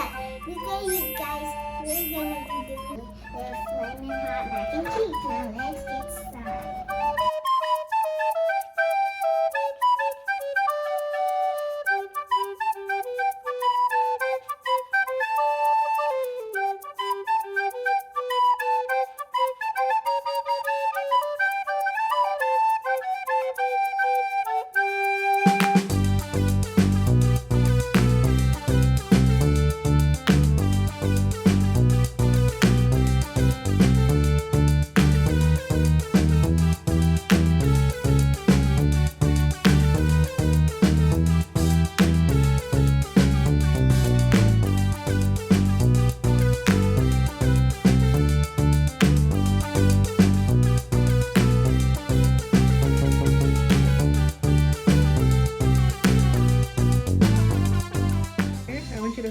Today, you guys, we're gonna be doing the Flamin Hot Mac and Cheese. Now let's get started.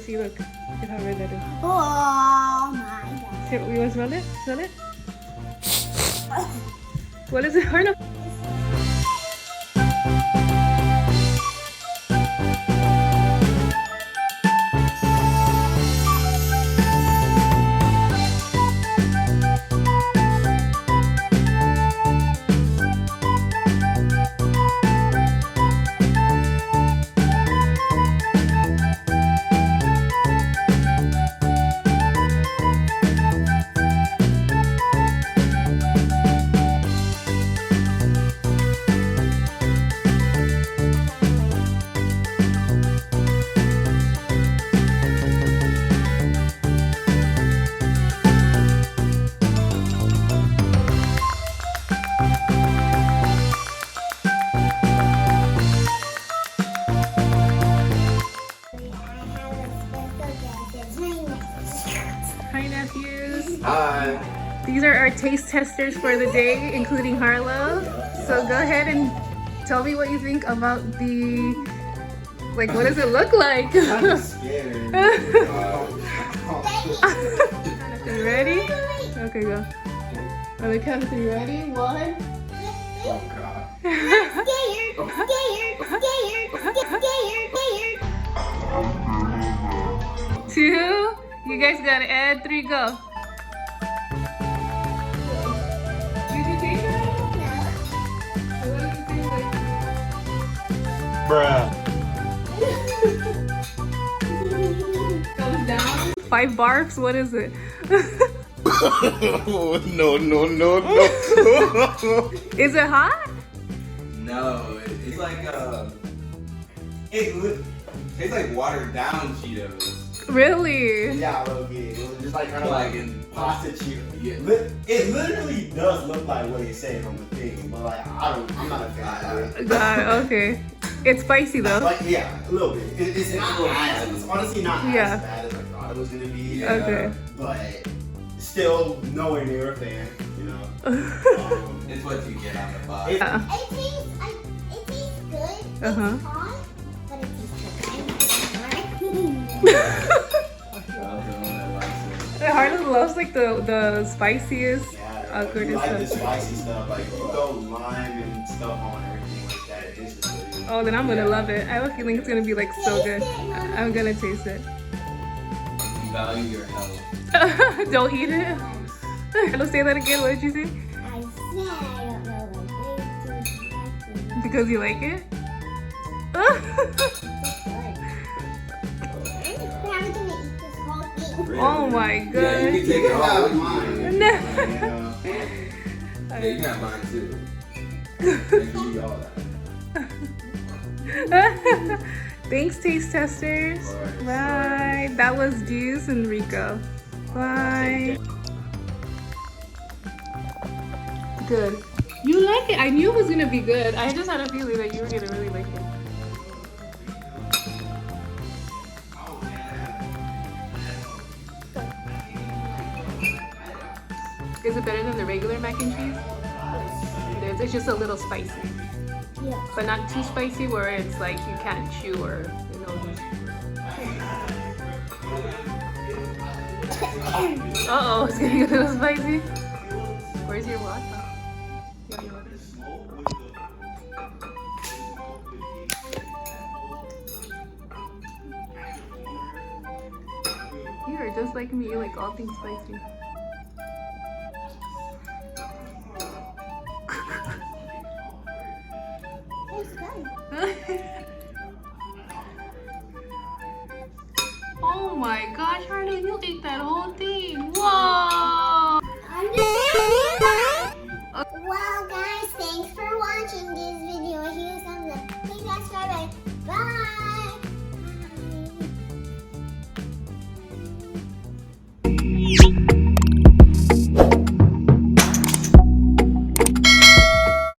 See, look at how red that is. Oh my god. Here, you want to smell it? Smell it? What is it, Harlow? Hi, nephews. Hi. These are our taste testers for the day, including Harlow. So go ahead and tell me what you think about the, like, what does it look like? I'm scared. Are you ready? Okay, go. On the count of three, ready? 1. Oh god. Scared. 2. You guys gotta add 3, go. Did you taste it? What does it taste like? Bruh. Goes down. 5 barfs? What is it? No. Is it hot? No, it's like it tastes like watered down Cheetos. Really? Yeah, a little bit. It was just like kind of Like like in pasta Cheetos. Yeah. It literally does look like what it says on the thing, but like I'm not a fan of it. God, okay. It's spicy though. Like yeah, a little bit. It's not as, it's honestly not Yeah. as bad as I thought it was gonna be. Yeah. Okay. But still nowhere near a fan, you know. It's what you get on the box. It- Uh, It tastes good. Uh-huh. It's hot, but it tastes good. Harlow loves like the spiciest. Yeah, Good if you like the stuff. spicy stuff, like you throw lime and stuff on everything like that. It tastes good. Oh, then I'm gonna love it. I have a feeling it's gonna be like so good. I'm gonna taste it. You value your health. Don't eat it. Harlow, say that again. What did you say? I said I don't know, like, it's too spicy. Because you like it? I'm gonna eat this whole thing. Oh my Yeah, you god. can take it Yeah, all with mine. you. No. Yeah, you got mine too. Thank you, all that. Thanks, taste testers. Bye. That was Juice and Rico. Bye. Good. You like it? I knew it was gonna be good. I just had a feeling that you were gonna really like it. Is it better than the regular mac and cheese? It is. It's just a little spicy. Yeah. But not too spicy where it's like you can't chew or, you know. Uh-oh, it's getting a little spicy. Where's your water? You have your water? You're just like me, you like all things spicy. It's good. Oh my gosh, Harlow, you ate that whole thing. Whoa! Well, guys,